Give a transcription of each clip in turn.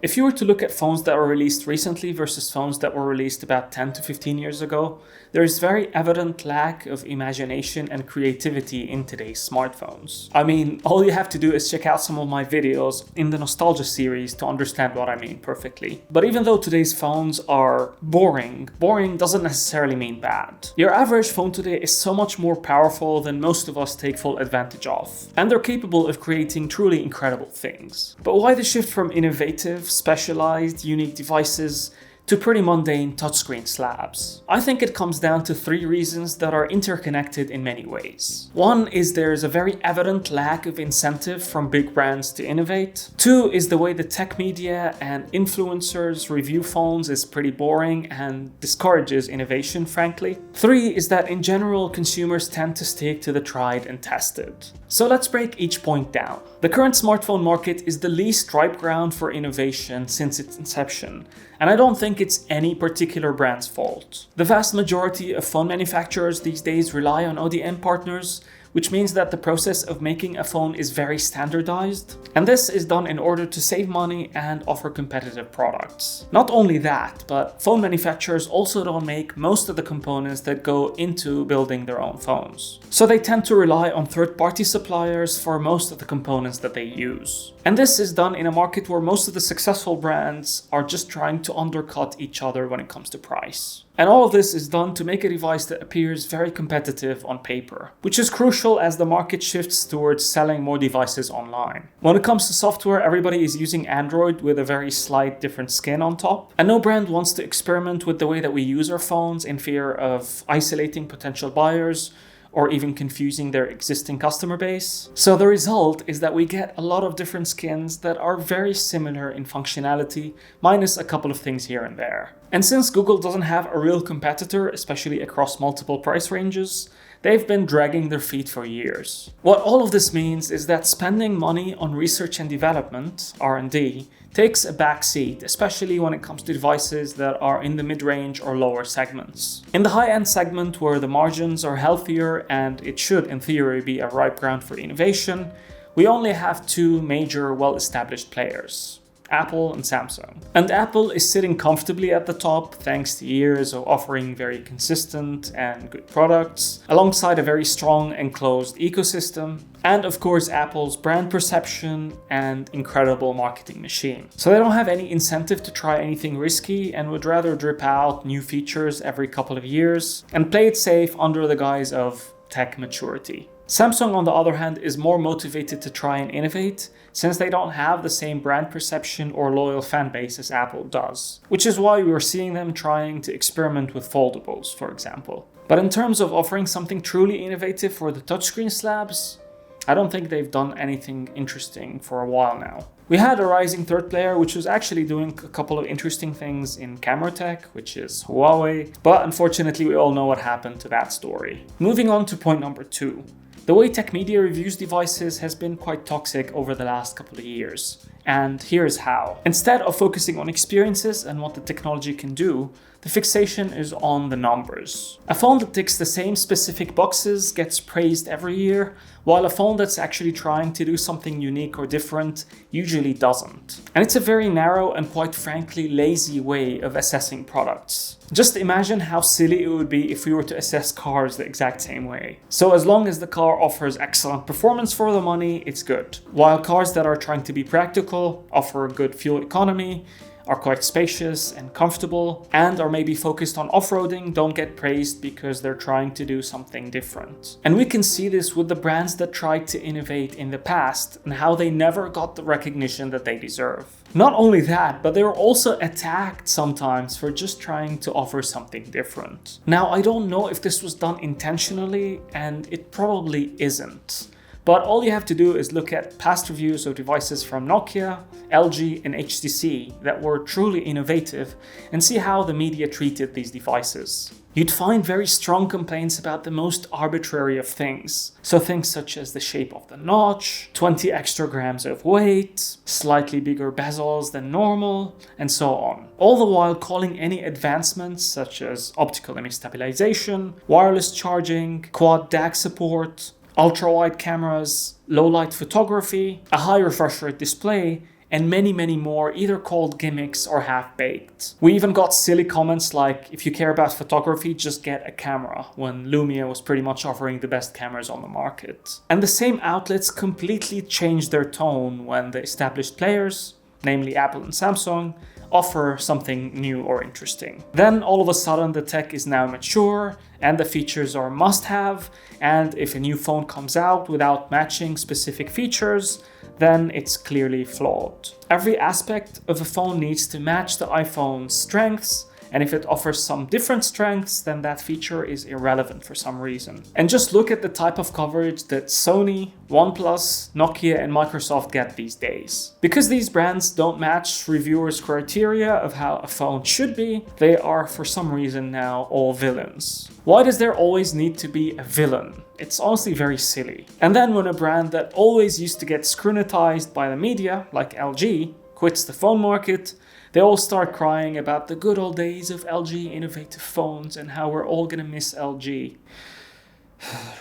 If you were to look at phones that were released recently versus phones that were released about 10 to 15 years ago, there is very evident lack of imagination and creativity in today's smartphones. I mean, all you have to do is check out some of my videos in the Nostalgia series to understand what I mean perfectly. But even though today's phones are boring doesn't necessarily mean bad. Your average phone today is so much more powerful than most of us take full advantage of, and they're capable of creating truly incredible things. But why the shift from innovative, specialized, unique devices to pretty mundane touchscreen slabs? I think it comes down to three reasons that are interconnected in many ways. One is there's a very evident lack of incentive from big brands to innovate. Two is the way the tech media and influencers review phones is pretty boring and discourages innovation, frankly. Three is that in general, consumers tend to stick to the tried and tested. So let's break each point down. The current smartphone market is the least ripe ground for innovation since its inception, and I don't think it's any particular brand's fault. The vast majority of phone manufacturers these days rely on ODM partners, which means that the process of making a phone is very standardized, and this is done in order to save money and offer competitive products. Not only that, but phone manufacturers also don't make most of the components that go into building their own phones. So they tend to rely on third-party suppliers for most of the components that they use. And this is done in a market where most of the successful brands are just trying to undercut each other when it comes to price. And all of this is done to make a device that appears very competitive on paper, which is crucial as the market shifts towards selling more devices online. When it comes to software, everybody is using Android with a very slight different skin on top, and no brand wants to experiment with the way that we use our phones in fear of isolating potential buyers or even confusing their existing customer base. So the result is that we get a lot of different skins that are very similar in functionality, minus a couple of things here and there. And since Google doesn't have a real competitor, especially across multiple price ranges, they've been dragging their feet for years. What all of this means is that spending money on research and development, R&D, takes a backseat, especially when it comes to devices that are in the mid-range or lower segments. In the high-end segment, where the margins are healthier and it should, in theory, be a ripe ground for innovation, we only have two major well-established players: Apple and Samsung. And Apple is sitting comfortably at the top thanks to years of offering very consistent and good products, alongside a very strong and closed ecosystem, and of course Apple's brand perception and incredible marketing machine. So they don't have any incentive to try anything risky and would rather drip out new features every couple of years and play it safe under the guise of tech maturity. Samsung, on the other hand, is more motivated to try and innovate, since they don't have the same brand perception or loyal fan base as Apple does, which is why we're seeing them trying to experiment with foldables, for example. But in terms of offering something truly innovative for the touchscreen slabs, I don't think they've done anything interesting for a while now. We had a rising third player, which was actually doing a couple of interesting things in camera tech, which is Huawei, but unfortunately we all know what happened to that story. Moving on to point number 2. The way tech media reviews devices has been quite toxic over the last couple of years, and here's how. Instead of focusing on experiences and what the technology can do, the fixation is on the numbers. A phone that ticks the same specific boxes gets praised every year, while a phone that's actually trying to do something unique or different usually doesn't. And it's a very narrow and quite frankly lazy way of assessing products. Just imagine how silly it would be if we were to assess cars the exact same way. So as long as the car offers excellent performance for the money, it's good. While cars that are trying to be practical, offer good fuel economy, are quite spacious and comfortable, and are maybe focused on off-roading, don't get praised because they're trying to do something different. And we can see this with the brands that tried to innovate in the past and how they never got the recognition that they deserve. Not only that, but they were also attacked sometimes for just trying to offer something different. Now, I don't know if this was done intentionally, and it probably isn't. But all you have to do is look at past reviews of devices from Nokia, LG, and HTC that were truly innovative and see how the media treated these devices. You'd find very strong complaints about the most arbitrary of things. So things such as the shape of the notch, 20 extra grams of weight, slightly bigger bezels than normal, and so on. All the while calling any advancements such as optical image stabilization, wireless charging, quad DAC support, ultra-wide cameras, low-light photography, a high refresh rate display, and many more either called gimmicks or half-baked. We even got silly comments like, if you care about photography, just get a camera, when Lumia was pretty much offering the best cameras on the market. And the same outlets completely changed their tone when the established players, namely Apple and Samsung, offer something new or interesting. Then all of a sudden the tech is now mature and the features are must-have, and if a new phone comes out without matching specific features, then it's clearly flawed. Every aspect of a phone needs to match the iPhone's strengths, and if it offers some different strengths, then that feature is irrelevant for some reason. And just look at the type of coverage that Sony, OnePlus, Nokia, and Microsoft get these days. Because these brands don't match reviewers' criteria of how a phone should be, they are for some reason now all villains. Why does there always need to be a villain? It's honestly very silly. And then when a brand that always used to get scrutinized by the media, like LG, quits the phone market, they all start crying about the good old days of LG innovative phones and how we're all gonna miss LG.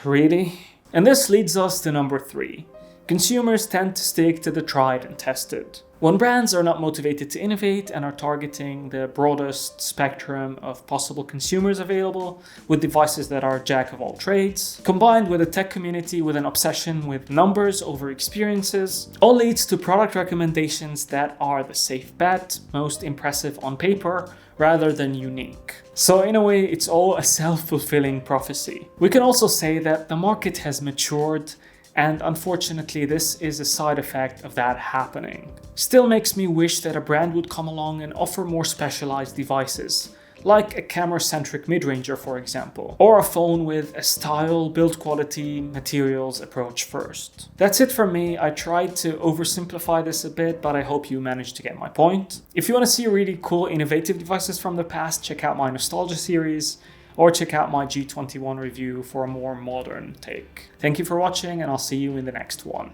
Really? And this leads us to number 3. Consumers tend to stick to the tried and tested. When brands are not motivated to innovate and are targeting the broadest spectrum of possible consumers available with devices that are jack of all trades, combined with a tech community with an obsession with numbers over experiences, all leads to product recommendations that are the safe bet, most impressive on paper, rather than unique. So in a way, it's all a self-fulfilling prophecy. We can also say that the market has matured, and unfortunately this is a side effect of that happening. Still makes me wish that a brand would come along and offer more specialized devices, like a camera-centric mid-ranger for example, or a phone with a style, build quality, materials approach first. That's it from me. I tried to oversimplify this a bit, but I hope you managed to get my point. If you want to see really cool innovative devices from the past, check out my nostalgia series, or check out my G21 review for a more modern take. Thank you for watching, and I'll see you in the next one.